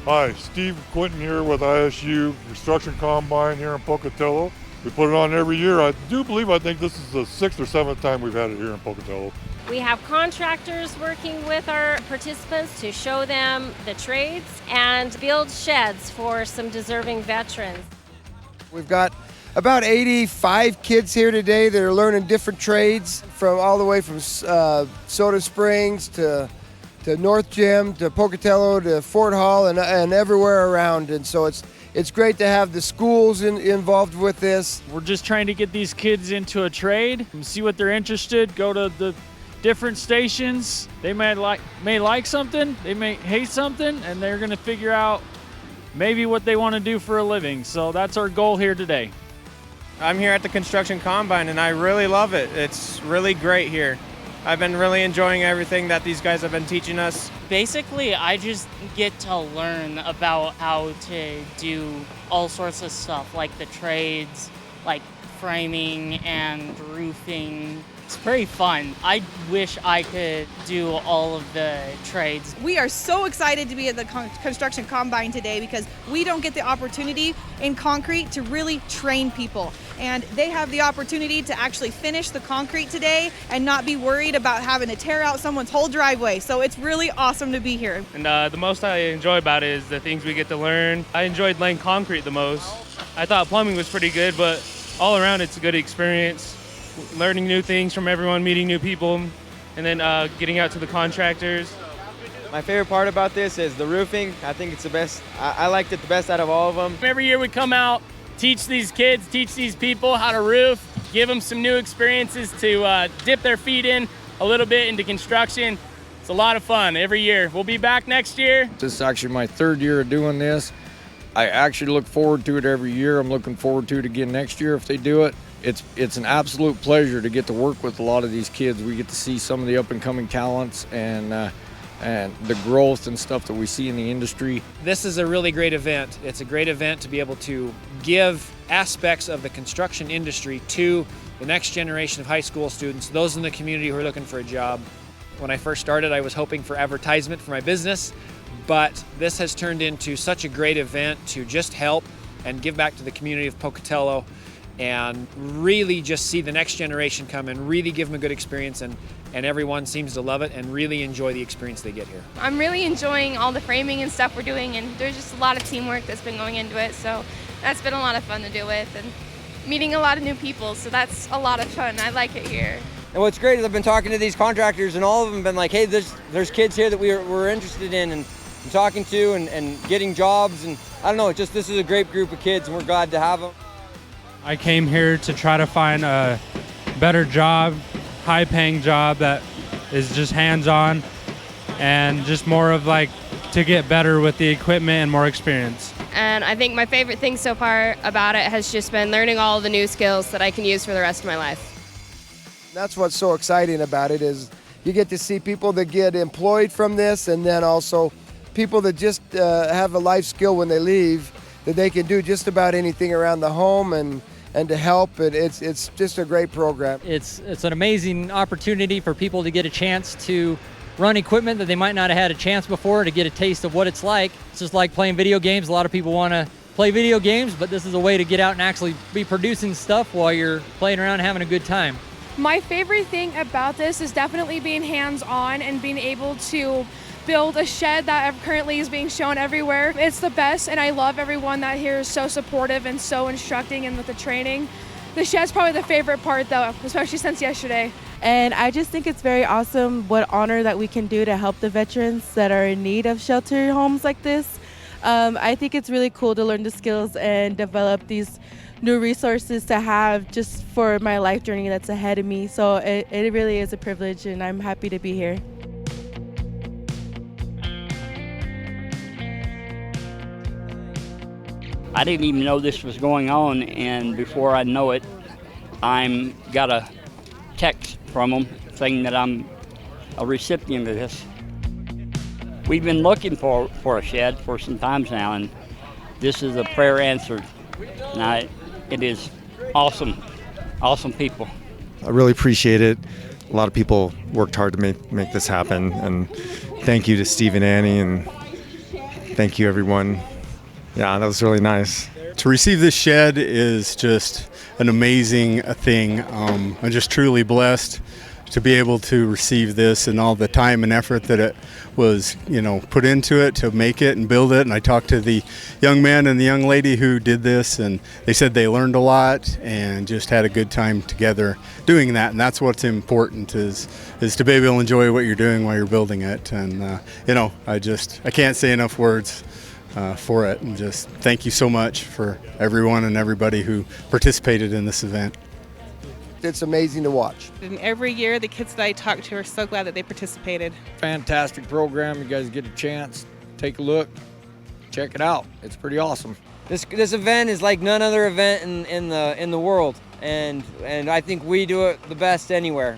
Hi, Steve Quinton here with ISU Construction Combine here in Pocatello. We put it on every year. I think this is the 6th or 7th time we've had it here in Pocatello. We have contractors working with our participants to show them the trades and build sheds for some deserving veterans. We've got about 85 kids here today that are learning different trades, from all the way from Soda Springs to North Gym to Pocatello to Fort Hall and everywhere around. And so it's great to have the schools involved with this. We're just trying to get these kids into a trade and see what they're interested. Go to the different stations. They may like something, they may hate something, and they're going to figure out maybe what they want to do for a living. So that's our goal here today. I'm here at the Construction Combine and I really love it. It's really great here. I've been really enjoying everything that these guys have been teaching us. Basically, I just get to learn about how to do all sorts of stuff, like the trades, like framing and roofing. It's very fun. I wish I could do all of the trades. We are so excited to be at the Construction Combine today because we don't get the opportunity in concrete to really train people. And they have the opportunity to actually finish the concrete today and not be worried about having to tear out someone's whole driveway. So it's really awesome to be here. And the most I enjoy about it is the things we get to learn. I enjoyed laying concrete the most. I thought plumbing was pretty good, but all around it's a good experience. Learning new things from everyone, meeting new people, and then getting out to the contractors. My favorite part about this is the roofing. I think it's the best. I liked it the best out of all of them. Every year we come out, teach these kids, teach these people how to roof, give them some new experiences to dip their feet in a little bit into construction. It's a lot of fun every year. We'll be back next year. This is actually my 3rd year of doing this. I actually look forward to it every year. I'm looking forward to it again next year if they do it. It's an absolute pleasure to get to work with a lot of these kids. We get to see some of the up-and-coming talents and the growth and stuff that we see in the industry. This is a really great event. It's a great event to be able to give aspects of the construction industry to the next generation of high school students, those in the community who are looking for a job. When I first started, I was hoping for advertisement for my business, but this has turned into such a great event to just help and give back to the community of Pocatello and really just see the next generation come and really give them a good experience, and everyone seems to love it and really enjoy the experience they get here. I'm really enjoying all the framing and stuff we're doing, and there's just a lot of teamwork that's been going into it, so that's been a lot of fun to do with, and meeting a lot of new people, so that's a lot of fun. I like it here. And what's great is I've been talking to these contractors and all of them have been like, hey, there's kids here that we're interested in and talking to and getting jobs, and I don't know, this is a great group of kids and we're glad to have them. I came here to try to find a better job, high-paying job that is just hands-on and just more of like to get better with the equipment and more experience. And I think my favorite thing so far about it has just been learning all the new skills that I can use for the rest of my life. That's what's so exciting about it, is you get to see people that get employed from this, and then also people that just have a life skill when they leave, that they can do just about anything around the home and to help. It's just a great program. It's an amazing opportunity for people to get a chance to run equipment that they might not have had a chance before, to get a taste of what it's like. It's just like playing video games. A lot of people want to play video games, but this is a way to get out and actually be producing stuff while you're playing around and having a good time. My favorite thing about this is definitely being hands-on and being able to build a shed that currently is being shown everywhere. It's the best, and I love everyone that here is so supportive and so instructing and with the training. The shed's probably the favorite part though, especially since yesterday. And I just think it's very awesome what honor that we can do to help the veterans that are in need of shelter homes like this. I think it's really cool to learn the skills and develop these new resources to have just for my life journey that's ahead of me. So it really is a privilege, and I'm happy to be here. I didn't even know this was going on, and before I know it, I'm got a text from them saying that I'm a recipient of this. We've been looking for a shed for some times now, and this is a prayer answered. Now, it is awesome, awesome people. I really appreciate it. A lot of people worked hard to make this happen, and thank you to Steve and Annie and Thank you, everyone. Yeah, that was really nice. To receive this shed is just an amazing thing. I'm just truly blessed to be able to receive this and all the time and effort that it was, put into it to make it and build it. And I talked to the young man and the young lady who did this, and they said they learned a lot and just had a good time together doing that. And that's what's important is to be able to enjoy what you're doing while you're building it. And I can't say enough words for it, and just thank you so much for everyone and everybody who participated in this event. It's amazing to watch. And every year, the kids that I talk to are so glad that they participated. Fantastic program. You guys get a chance, take a look, check it out. It's pretty awesome. This event is like none other event in the world, and I think we do it the best anywhere.